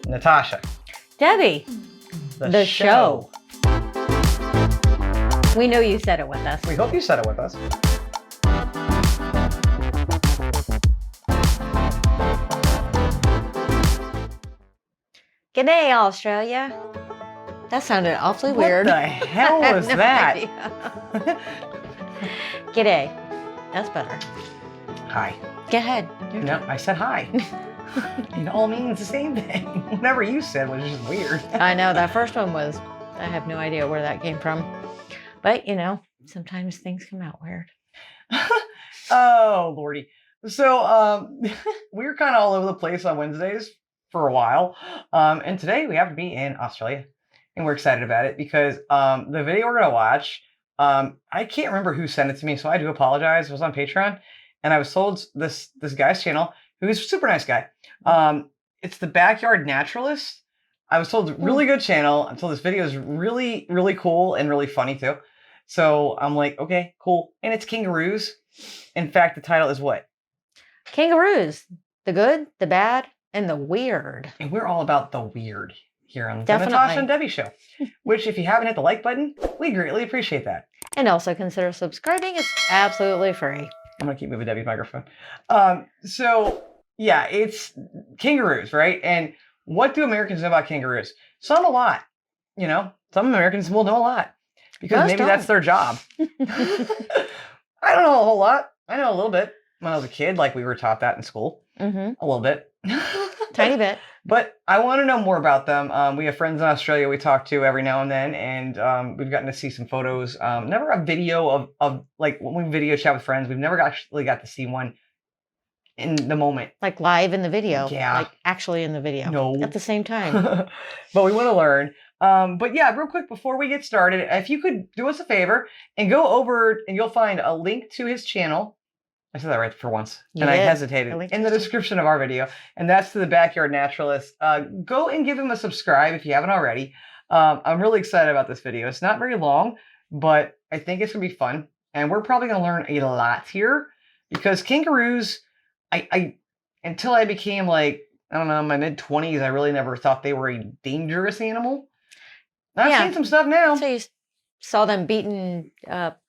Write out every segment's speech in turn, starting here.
Natasha. Debbie. The show. We know you said it with us. We hope you said it with us. G'day, Australia. That sounded awfully weird. What the hell was No that? G'day. That's better. Hi. Go ahead. No, I said hi. It all means the same thing. Whatever you said was just weird. I know, that first one was, I have no idea where that came from. But, you know, sometimes things come out weird. Oh, Lordy. So, we were kind of all over the place on Wednesdays for a while. And today we have to be in Australia. And we're excited about it because the video we're going to watch, I can't remember who sent it to me, so I do apologize. It was on Patreon. And I was told this guy's channel, who's a super nice guy. It's the Backyard Naturalist. I was told really good channel until this video is really, really cool and really funny too. So I'm like, okay, cool. And it's kangaroos. In fact, the title is what? Kangaroos. The good, the bad, and the weird. And we're all about the weird here on the Definitely. Natasha and Debbie show. Which, if you haven't hit the like button, we greatly appreciate that. And also consider subscribing. It's absolutely free. I'm going to keep moving Debbie's microphone. So, yeah, it's kangaroos, right? And what do Americans know about kangaroos? Some a lot. You know, some Americans will know a lot. Because maybe that's their job. I don't know a whole lot. I know a little bit. When I was a kid, like we were taught that in school. A little bit. Tiny bit. But I want to know more about them. We have friends in Australia we talk to every now and then, and we've gotten to see some photos. Never a video of like when we video chat with friends. We've never actually got to see one in the moment. Like live in the video. Yeah. Like actually in the video. No. At the same time. But we want to learn. But yeah, real quick before we get started, if you could do us a favor and go over and you'll find a link to his channel. I said that right for once, and I hesitated, in the description of our video, and that's to the Backyard Naturalist. Go and give him a subscribe if you haven't already. I'm really excited about this video. It's not very long, but I think it's going to be fun, and we're probably going to learn a lot here, because kangaroos, until I became like, I don't know, in my mid-20s, I really never thought they were a dangerous animal. I've seen some stuff now. So you saw them beating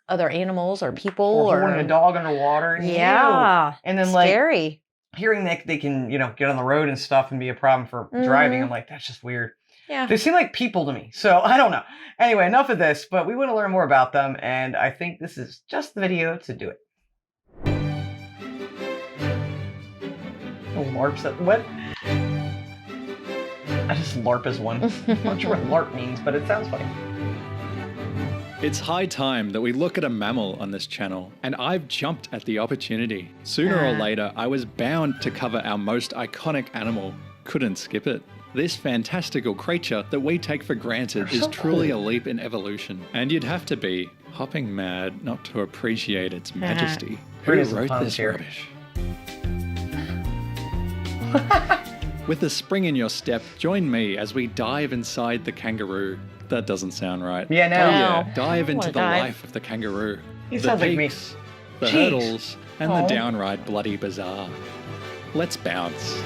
other animals or people, or holding a dog underwater. Yeah. And then scary. Hearing that they can, you know, get on the road and stuff and be a problem for driving. I'm like, that's just weird. Yeah. They seem like people to me. So I don't know. Anyway, enough of this, but we want to learn more about them. And I think this is just the video to do it. Oh, LARP's that what? I just LARP as one. I'm not sure what LARP means, but it sounds funny. It's high time that we look at a mammal on this channel, and I've jumped at the opportunity. Sooner or later, I was bound to cover our most iconic animal. Couldn't skip it. This fantastical creature that we take for granted is truly a leap in evolution. And you'd have to be hopping mad not to appreciate its majesty. Who wrote this rubbish? With a spring in your step, join me as we dive inside the kangaroo. That doesn't sound right. Yeah, no. Oh, yeah. Dive into the life of the kangaroo. It the sounds like me. peaks, the hurdles, and the downright bloody bizarre. Let's bounce.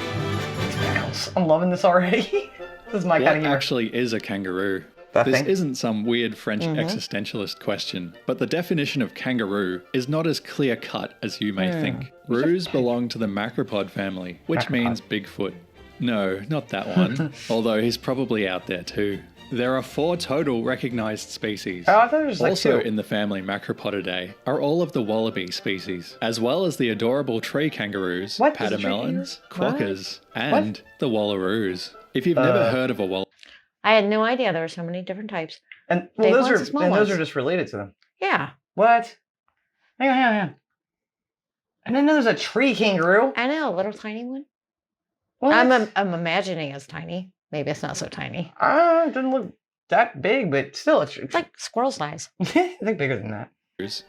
I'm loving this already. This is my kind of humor. What actually is a kangaroo? That This thing? isn't some weird French existentialist question, but the definition of kangaroo is not as clear-cut as you may think. Roos belong to the macropod family, which means Bigfoot. No, not that one, although he's probably out there too. There are 4 total recognized species. Oh, I thought it was like Also 2. in the family Macropodidae are all of the wallaby species, as well as the adorable tree kangaroos, What? There's a tree patamelons, kangaroo? quokkas, and the wallaroos. If you've never heard of a wallaby, I had no idea there were so many different types. And Big those ones and small those ones. are just related to them. Yeah. What? Hang on. I didn't know there's a tree kangaroo. I know, a little tiny one. What? I'm imagining it's tiny. Maybe it's not so tiny. It doesn't look that big, but still, it's It's like squirrel size. I think bigger than that.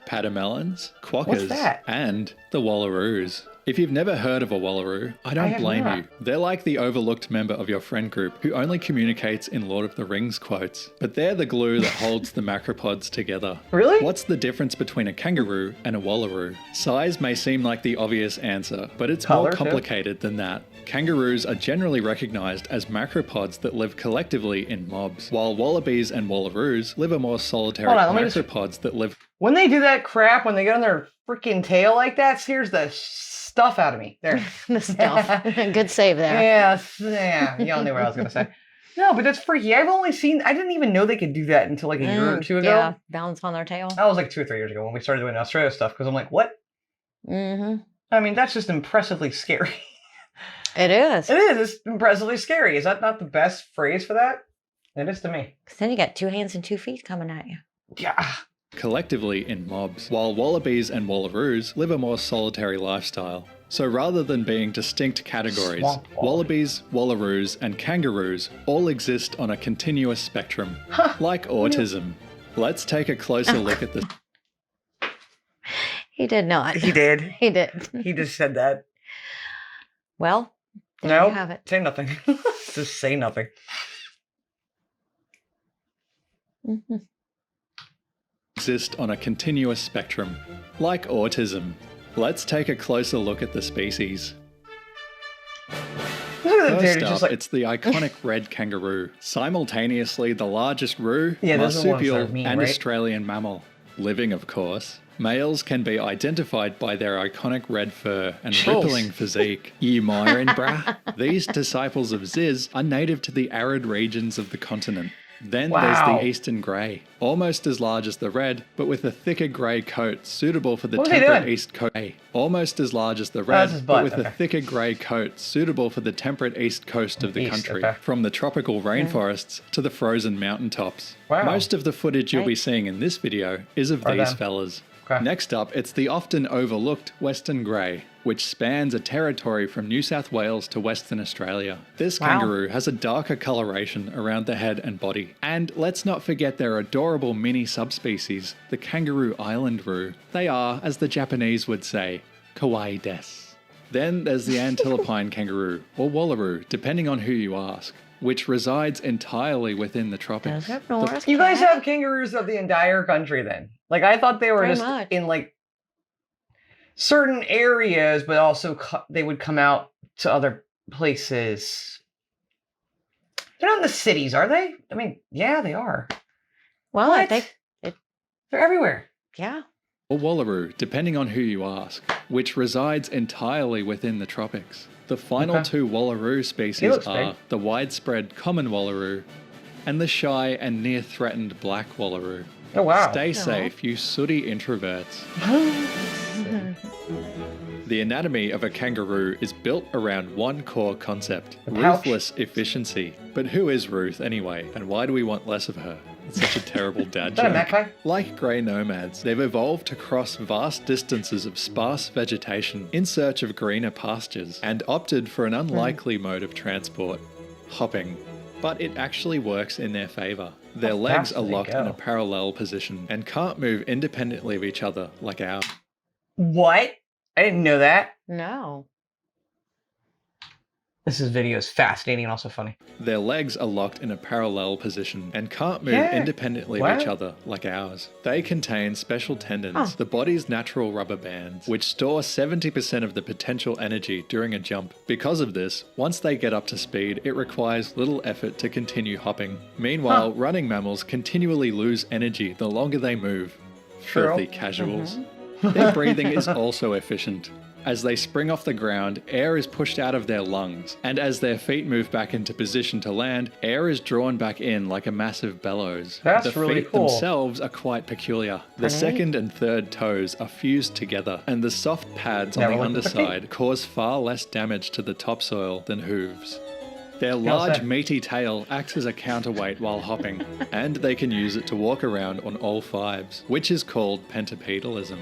patamelons, quokkas, What's that? and the wallaroos. If you've never heard of a wallaroo, I don't have blame not. you. They're like the overlooked member of your friend group who only communicates in Lord of the Rings quotes. But they're the glue that holds the macropods together. Really? What's the difference between a kangaroo and a wallaroo? Size may seem like the obvious answer, but it's Color, more too. complicated than that. Kangaroos are generally recognized as macropods that live collectively in mobs, while wallabies and wallaroos live a more solitary macropods that live... When they do that crap, when they get on their freaking tail like that, scares the stuff out of me. There. The stuff. Good save there. Yeah, y'all knew what I was going to say. No, but that's freaky. I didn't even know they could do that until like a year or two ago. Yeah, balance on their tail. That was like 2 or 3 years ago when we started doing Australia stuff, because I'm like, what? Mm-hmm. I mean, that's just impressively scary. It is. It is. It's impressively scary. Is that not the best phrase for that? It is to me. Because then you got 2 hands and 2 feet coming at you. Yeah. Collectively in mobs, while wallabies and wallaroos live a more solitary lifestyle. So rather than being distinct categories, wallabies, wallaroos, and kangaroos all exist on a continuous spectrum, like autism. Let's take a closer look at this. He did not. He did. He did. He just said that. Well, there you have it. Say nothing. Just say nothing. Mm-hmm. Exist on a continuous spectrum, like autism. Let's take a closer look at the species. First up, it's the iconic red kangaroo, simultaneously the largest roo, marsupial, and Australian mammal. Living, of course. Males can be identified by their iconic red fur and rippling physique. You myrin, brah. These disciples of Ziz are native to the arid regions of the continent. Then there's the eastern grey, almost as large as the red, but with a thicker grey coat suitable for the temperate east coast. Almost as large as the red, but with a thicker grey coat suitable for the temperate east coast of the country, from the tropical rainforests to the frozen mountaintops. Most of the footage you'll be seeing in this video is of these fellas. Next up, it's the often overlooked Western Grey, which spans a territory from New South Wales to Western Australia. This kangaroo has a darker coloration around the head and body. And let's not forget their adorable mini subspecies, the kangaroo island roo. They are, as the Japanese would say, kawaii desu. Then there's the Antilopine kangaroo, or wallaroo, depending on who you ask, which resides entirely within the tropics. You guys have kangaroos of the entire country then? Like, I thought they were just in like certain areas, but also they would come out to other places. They're not in the cities, are they? I mean, yeah, they are. Well, I think they're everywhere. Yeah. Or wallaroo, depending on who you ask, which resides entirely within the tropics. The final 2 wallaroo species are the widespread common wallaroo and the shy and near-threatened black wallaroo. Oh, wow. Stay safe, you sooty introverts. The anatomy of a kangaroo is built around one core concept, ruthless efficiency. But who is Ruth anyway, and why do we want less of her? It's such a terrible dad joke. Like grey nomads, they've evolved to cross vast distances of sparse vegetation in search of greener pastures, and opted for an unlikely mode of transport, hopping. But it actually works in their favour. Their legs are locked in a parallel position and can't move independently of each other like ours. What? I didn't know that. No. This video is fascinating and also funny. Their legs are locked in a parallel position and can't move independently of each other like ours. They contain special tendons, the body's natural rubber bands, which store 70% of the potential energy during a jump. Because of this, once they get up to speed, it requires little effort to continue hopping. Meanwhile, running mammals continually lose energy the longer they move. Filthy casuals. Their breathing is also efficient. As they spring off the ground, air is pushed out of their lungs, and as their feet move back into position to land, air is drawn back in like a massive bellows. That's the really feet cool. themselves are quite peculiar. The second and third toes are fused together, and the soft pads on the underside cause far less damage to the topsoil than hooves. Their large, meaty tail acts as a counterweight while hopping, and they can use it to walk around on all 5s, which is called pentapedalism.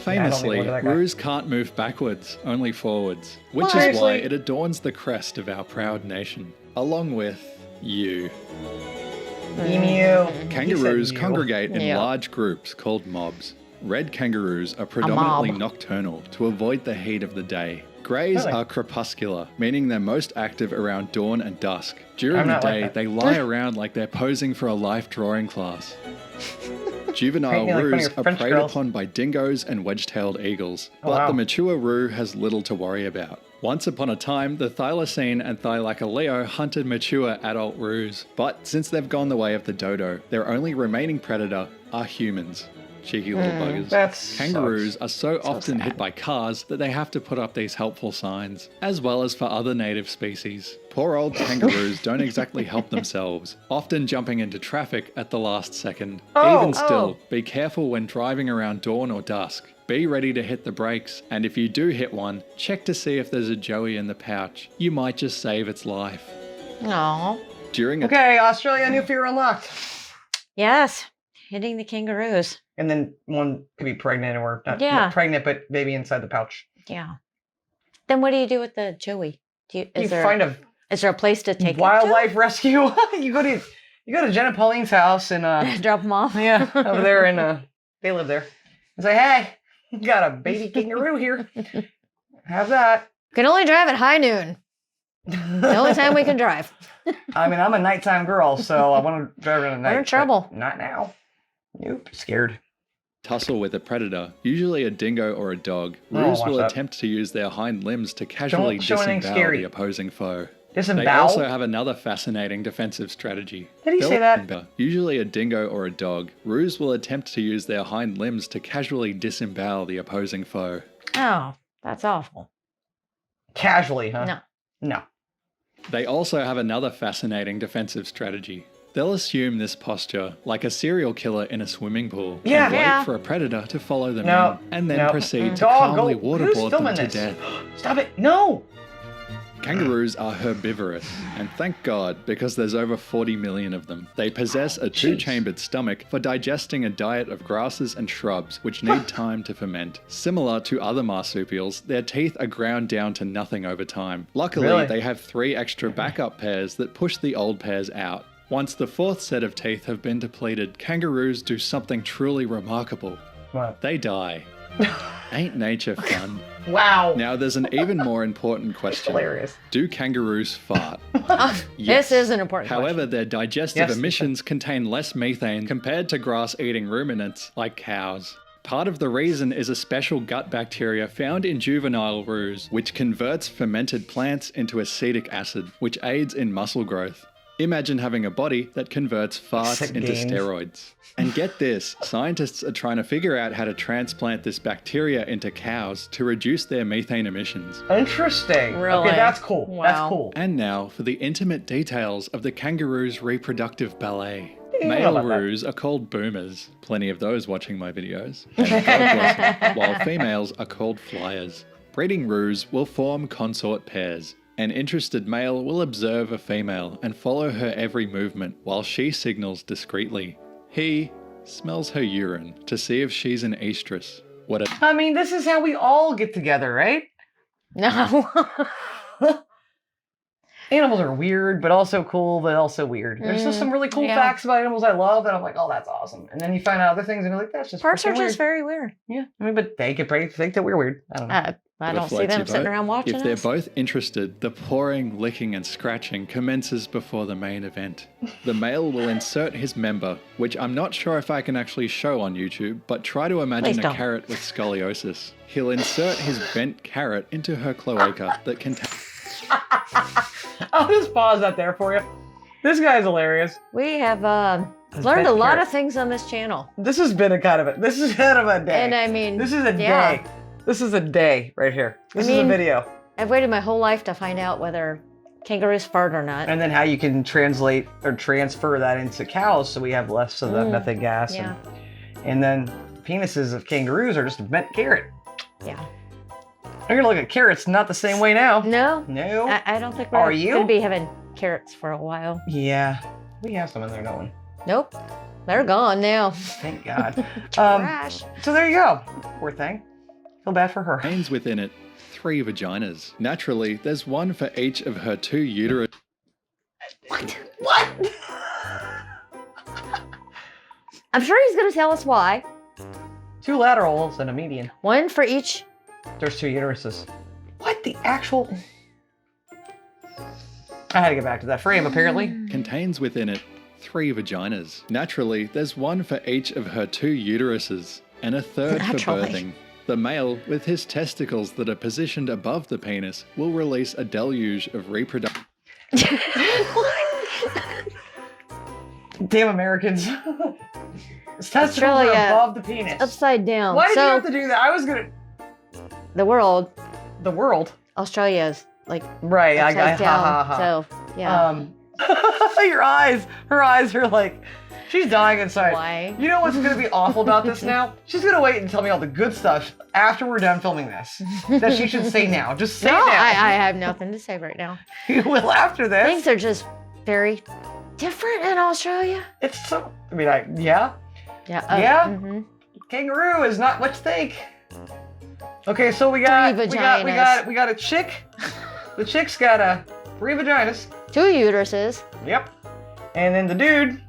Famously, roos can't move backwards, only forwards, which is why it adorns the crest of our proud nation, along with you. Emu. Kangaroos congregate in large groups called mobs. Red kangaroos are predominantly nocturnal to avoid the heat of the day. Greys are crepuscular, meaning they're most active around dawn and dusk. During the day, they lie around like they're posing for a life drawing class. Juvenile Paint me like one of roos your are French preyed girls. upon by dingoes and wedge-tailed eagles, Oh, but wow. the mature roo has little to worry about. Once upon a time, the thylacine and thylacryleo hunted mature adult roos, but since they've gone the way of the dodo, their only remaining predator are humans. Cheeky little buggers. That Kangaroos sucks. are so often hit sad. by cars that they have to put up these helpful signs, as well as for other native species. Poor old kangaroos don't exactly help themselves, often jumping into traffic at the last second. Oh. Even still, be careful when driving around dawn or dusk. Be ready to hit the brakes, and if you do hit one, check to see if there's a joey in the pouch. You might just save its life. Aw. During a Okay, Australia, new fear unlocked. Yes. Hitting the kangaroos. And then one could be pregnant or not, Yeah. not pregnant, but baby inside the pouch. Yeah. Then what do you do with the joey? Is there find a a place to take wildlife rescue. you go to Jen and Pauline's house and it? Drop them off. yeah, over there and they live there. And say, hey, got a baby kangaroo here. Have that. Can only drive at high noon. The only time we can drive. I mean, I'm a nighttime girl, so I want to drive around at night. We're in trouble. but Not now. Nope. Scared. tussle with a predator, usually a dingo or a dog, Oh, roos watch will that. attempt to use their hind limbs to casually Don't show anything disembowel scary. the opposing foe. They Disembowel? also have another fascinating defensive strategy. Did he They'll say that? disembowel. Usually a dingo or a dog, roos will attempt to use their hind limbs to casually disembowel the opposing foe. Oh, that's awful. Casually, huh? No. No. They also have another fascinating defensive strategy. They'll assume this posture like a serial killer in a swimming pool Yeah. and wait Yeah. for a predator to follow them No. in and then No. proceed to Dog, calmly go. Who's waterboard them filming to this? death. Stop it. No. Kangaroos are herbivorous, and thank God, because there's over 40 million of them. They possess a two-chambered stomach for digesting a diet of grasses and shrubs, which need time to ferment. Similar to other marsupials, their teeth are ground down to nothing over time. Luckily, Really? they have 3 extra backup pairs that push the old pairs out. Once the 4th set of teeth have been depleted, kangaroos do something truly remarkable. What? They die. Ain't nature fun? Wow. Now there's an even more important question. Hilarious. Do kangaroos fart? This is an important However, question. their digestive Yes. emissions contain less methane compared to grass-eating ruminants like cows. Part of the reason is a special gut bacteria found in juvenile roos, which converts fermented plants into acetic acid, which aids in muscle growth. Imagine having a body that converts farts Sick into games. steroids. And get this, scientists are trying to figure out how to transplant this bacteria into cows to reduce their methane emissions. Interesting. Really? Okay, that's cool. That's Wow. cool. And now for the intimate details of the kangaroo's reproductive ballet. Yeah, Male about that. roos are called boomers, plenty of those watching my videos, and God bless them, while females are called flyers. Breeding roos will form consort pairs. An interested male will observe a female and follow her every movement while she signals discreetly. He smells her urine to see if she's an estrus. What a I mean, this is how we all get together, right? No. Animals are weird, but also cool, but also weird. There's just some really cool yeah. facts about animals I love, and I'm like, oh, that's awesome. And then you find out other things, and you're like, that's just Parts are freaking just weird. very weird. Yeah, I mean, but they could probably think that we're weird. I don't know. I don't see floats them your sitting boat. around watching If they're us. both interested, the pawing, licking, and scratching commences before the main event. The male will insert his member, which I'm not sure if I can actually show on YouTube, but try to imagine Please a don't. carrot with scoliosis. He'll insert his bent carrot into her cloaca that contains. I'll just pause that there for you. This guy's hilarious. We have This learned a bent lot carrot. of things on this channel. This has been a kind of a. This is kind of a day. And I mean, this is a yeah. day. This is a day right here. This is a mean- video. I've waited my whole life to find out whether kangaroos fart or not. And then how you can translate or transfer that into cows so we have less of the methane gas. Yeah. And then penises of kangaroos are just a bent carrot. Yeah. You're gonna look at carrots not the same way now. No, No. I don't think Are we're you? going to be having carrots for a while. Yeah. We have some in there, don't we? Nope. They're gone now. Thank God. Trash. So there you go. Poor thing. Feel bad for her. Contains within it 3 vaginas. Naturally, there's one for each of her 2 uterus. What? I'm sure he's going to tell us why. 2 laterals and a median. One for each. There's 2 uteruses. What the actual? I had to get back to that frame, apparently. Contains within it 3 vaginas. Naturally, there's one for each of her 2 uteruses, and a third for birthing. The male, with his testicles that are positioned above the penis, will release a deluge of reproductive... Damn Americans. His testicles are above the penis. Upside down. Why did you have to do that? I was gonna... The world. The world? Australia's like right, upside down. So, yeah. Her eyes are like... She's dying inside. Why? You know what's going to be awful about this now? She's going to wait and tell me all the good stuff after we're done filming this that she should say now. Just say it now. I have nothing to say right now. You will after this. Things are just very different in Australia. It's so... I mean, yeah. Yeah. Yeah? Mm-hmm. Kangaroo is not what you think. Okay, so we got a chick. The chick's got 3 vaginas. 2 uteruses. Yep. And then the dude...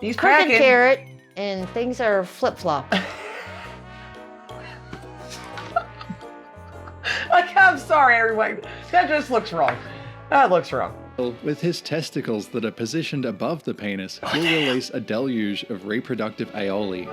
He's crooked packing. Carrot, and things are flip-flop. I'm sorry, everyone. That just looks wrong. That looks wrong. With his testicles that are positioned above the penis, will release a deluge of reproductive aioli.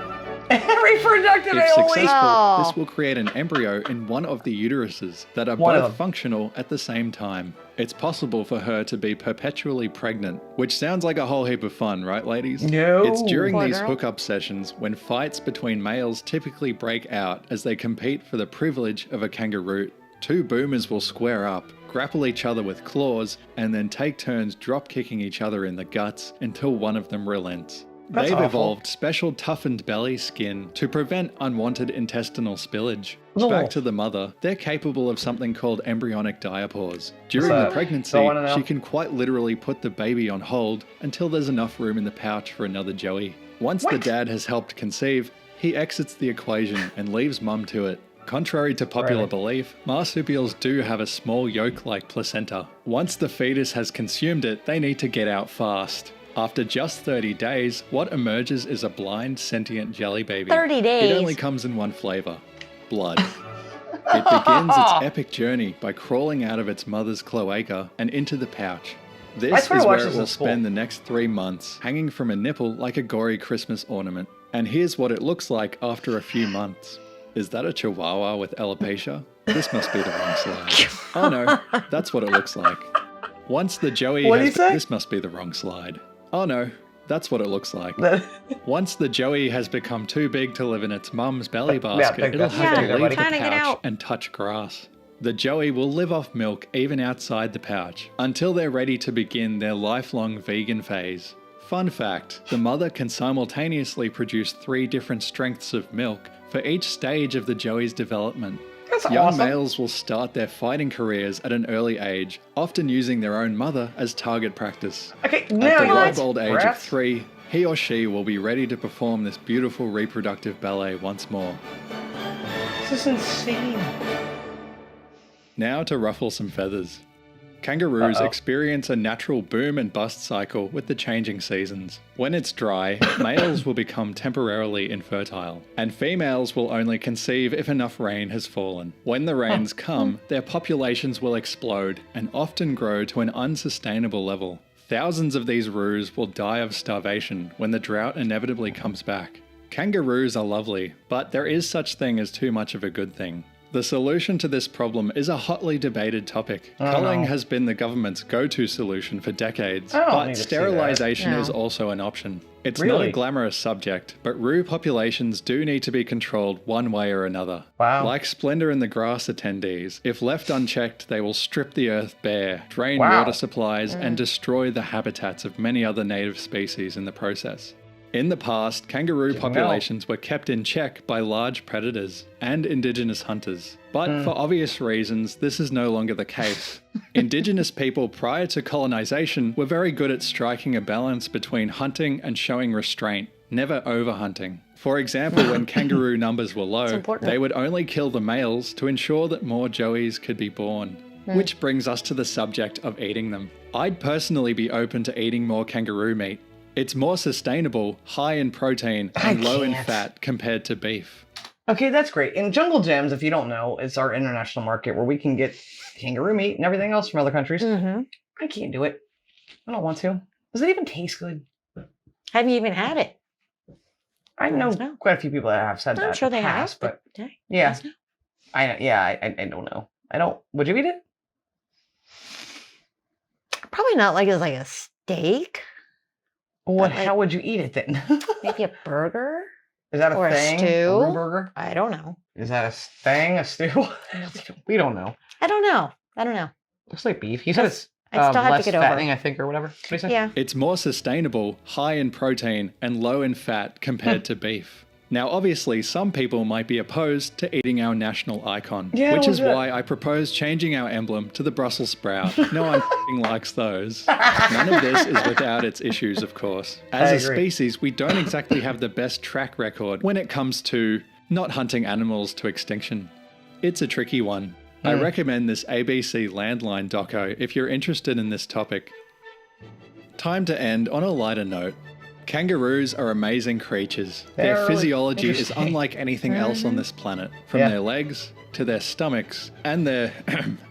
Reproductive If aioli? successful, this will create an embryo in one of the uteruses that are both functional at the same time. It's possible for her to be perpetually pregnant, which sounds like a whole heap of fun, right, ladies? No. It's during these hookup sessions when fights between males typically break out as they compete for the privilege of a kangaroo. 2 boomers will square up, grapple each other with claws, and then take turns drop-kicking each other in the guts until one of them relents. That's They've awful. evolved special toughened belly skin to prevent unwanted intestinal spillage. Oh. Back to the mother, they're capable of something called embryonic diapause. During What's the that? pregnancy, Don't wanna know. she can quite literally put the baby on hold until there's enough room in the pouch for another Joey. Once the dad has helped conceive, he exits the equation and leaves mum to it. Contrary to popular belief, marsupials do have a small yolk-like placenta. Once the fetus has consumed it, they need to get out fast. After just 30 days, what emerges is a blind, sentient jelly baby. 30 days? It only comes in one flavor: blood. It begins its epic journey by crawling out of its mother's cloaca and into the pouch. This is where it will spend the next 3 months, hanging from a nipple like a gory Christmas ornament. And here's what it looks like after a few months. Is that a chihuahua with alopecia? This must be the wrong slide. Oh no, that's what it looks like. Once the Joey What did he say? This must be the wrong slide. Oh no, that's what it looks like. Once the Joey has become too big to live in its mum's belly basket, it'll have to leave the pouch and touch grass. The Joey will live off milk even outside the pouch until they're ready to begin their lifelong vegan phase. Fun fact, the mother can simultaneously produce 3 different strengths of milk for each stage of the Joey's development. That's Young awesome. males will start their fighting careers at an early age, often using their own mother as target practice. Okay, At now the you're ripe old age of Rats. 3, he or she will be ready to perform this beautiful reproductive ballet once more. This is insane. Now to ruffle some feathers. Kangaroos experience a natural boom and bust cycle with the changing seasons. When it's dry, males will become temporarily infertile, and females will only conceive if enough rain has fallen. When the rains come, their populations will explode and often grow to an unsustainable level. Thousands of these roos will die of starvation when the drought inevitably comes back. Kangaroos are lovely, but there is such thing as too much of a good thing. The solution to this problem is a hotly debated topic. Culling has been the government's go-to solution for decades, but sterilization is also an option. It's not a glamorous subject, but roo populations do need to be controlled one way or another. Like Splendor and the grass attendees, if left unchecked, they will strip the earth bare, drain water supplies, and destroy the habitats of many other native species in the process. In the past, kangaroo populations were kept in check by large predators and indigenous hunters. But for obvious reasons, this is no longer the case. Indigenous people prior to colonization were very good at striking a balance between hunting and showing restraint, never overhunting. For example, when kangaroo numbers were low, they would only kill the males to ensure that more joeys could be born. Which brings us to the subject of eating them. I'd personally be open to eating more kangaroo meat. It's more sustainable, high in protein, and low in fat compared to beef. Okay, that's great. And Jungle Gems, if you don't know, is our international market where we can get kangaroo meat and everything else from other countries. I can't do it. I don't want to. Does it even taste good? Have you even had it? I know quite a few people that have said that. I'm sure they have, but yeah, I don't know. Would you eat it? Probably not like as like a steak. What? How would you eat it then? Maybe a burger. Is that a thing? A stew? A real burger? I don't know. Is that a thing? A stew? We don't know. I don't know. Looks like beef. He said it's I still have less to get fattening, over. I think, or whatever. What do you say? Yeah. It's more sustainable, high in protein, and low in fat compared to beef. Now, obviously, some people might be opposed to eating our national icon, which is why I propose changing our emblem to the Brussels sprout. No one likes those. None of this is without its issues, of course. As a species, we don't exactly have the best track record when it comes to not hunting animals to extinction. It's a tricky one. I recommend this ABC Landline doco if you're interested in this topic. Time to end on a lighter note. Kangaroos are amazing creatures. Their physiology is unlike anything else on this planet, from their legs to their stomachs and their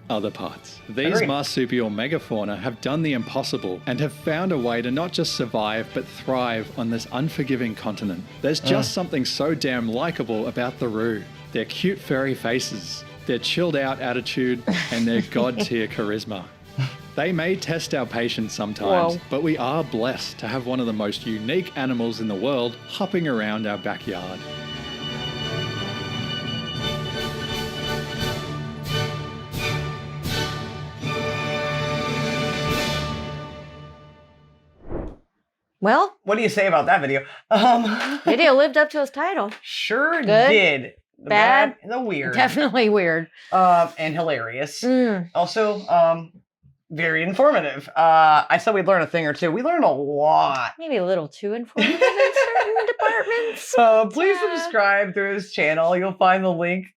other parts. These marsupial megafauna have done the impossible and have found a way to not just survive but thrive on this unforgiving continent. There's just something so damn likable about the Roo. Their cute furry faces, their chilled out attitude, and their god-tier charisma. They may test our patience sometimes, but we are blessed to have one of the most unique animals in the world hopping around our backyard. Well, what do you say about that video? Video lived up to its title. Sure did. The bad and the weird. Definitely weird. And hilarious. Also, very informative. I said we'd learn a thing or two. We learned a lot. Maybe a little too informative in certain departments. Please subscribe to his channel. You'll find the link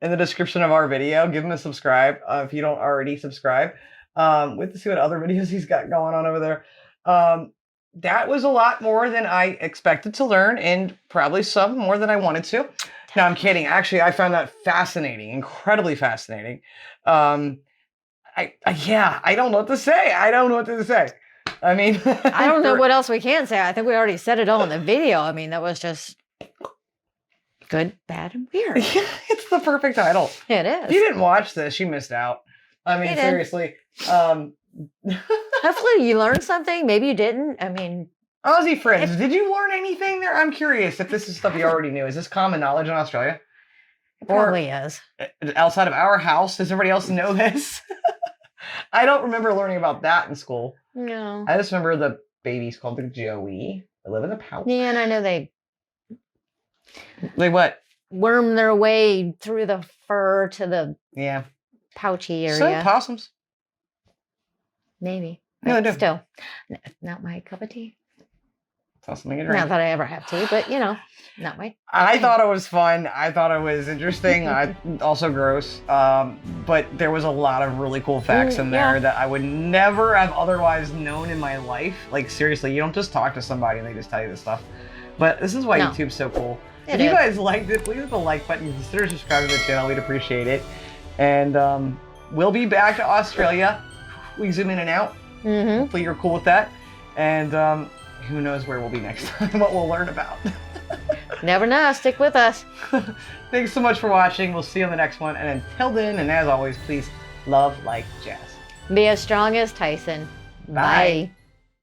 in the description of our video. Give him a subscribe if you don't already subscribe. Wait to see what other videos he's got going on over there. That was a lot more than I expected to learn, and probably some more than I wanted to. No, I'm kidding. Actually, I found that fascinating, incredibly fascinating. I don't know what to say. I mean, I don't know what else we can say. I think we already said it all in the video. I mean, that was just good, bad, and weird. It's the perfect title. It is. If you didn't watch this, you missed out. I mean, seriously. Hopefully you learned something. Maybe you didn't. I mean, Aussie friends, did you learn anything there? I'm curious if this is stuff you already knew. Is this common knowledge in Australia? It probably is. Outside of our house, does everybody else know this? I don't remember learning about that in school. No. I just remember the babies called the Joey. They live in a pouch. Yeah, and I know they what? Worm their way through the fur to the pouchy area. So possums. Maybe. No, but still, not my cup of tea. Something to drink. Not that I ever have to, but not my. I thought it was fun. I thought it was interesting. Also gross. But there was a lot of really cool facts in there that I would never have otherwise known in my life. Like seriously, you don't just talk to somebody and they just tell you this stuff. But this is why YouTube's so cool. If you guys liked it, please hit the like button. Consider subscribing to the channel. We'd appreciate it. And we'll be back to Australia. We zoom in and out. Hopefully you're cool with that. And who knows where we'll be next time, what we'll learn about. Never know. Stick with us. Thanks so much for watching. We'll see you on the next one. And until then, and as always, please love like jazz. Be as strong as Tyson. Bye.